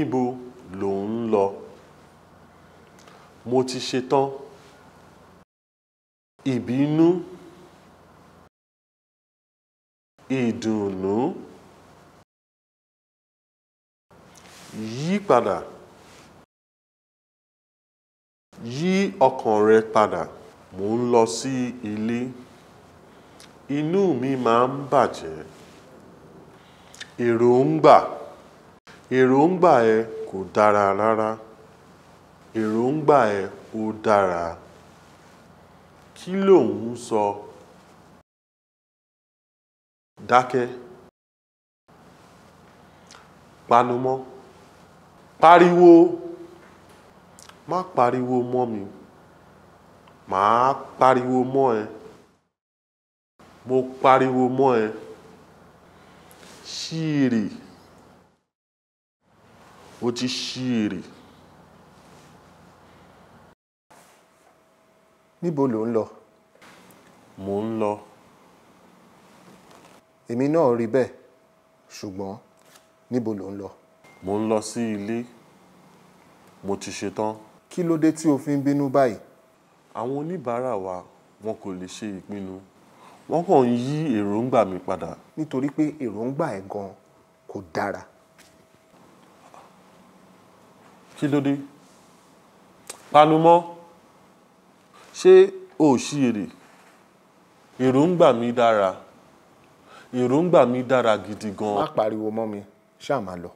Níbo lò ń lọ? Mo ti ṣetán. Ìbínú. Ìdùnnú. Yí padà. Yí ọkàn rẹ padà. Mo ń lọ sí ilé. Inú mi máa ń bàjẹ́. Èròǹgbà. Èròǹgbà ẹ kò dára rárá. Èròǹgbà ẹ ò dára. Kí lò ń sọ? Dákẹ́. Panumọ́. Pariwo. Má pariwo mọ́ mi. Màá pariwo mọ́ ẹ. Mo pariwo mọ́ ẹ. Ṣìrì. O ti ṣìrì. Níbo lò ń lọ? Mo ń lọ. Èmi náà rí bẹ́ẹ̀, ṣùgbọ́n níbo lò ń lọ? Mo ń lọ sí ilé. Mo ti ṣetán. Kí ló dé tí o fi ń bínú báyìí? Àwọn oníbàárà wa wọn kò lè ṣe ìpinnu. Wọ́n kàn ń yí èròǹgbà mi padà. Nítorí pé èròǹgbà ẹ̀ gan kò dára. Kí ló dé? Panumọ́. Ṣé o ò ṣìrì? Èròǹgbà mi dára. Èròǹgbà mi dára gidi gan. Má pariwo mọ́ mi, ṣáà máa lọ.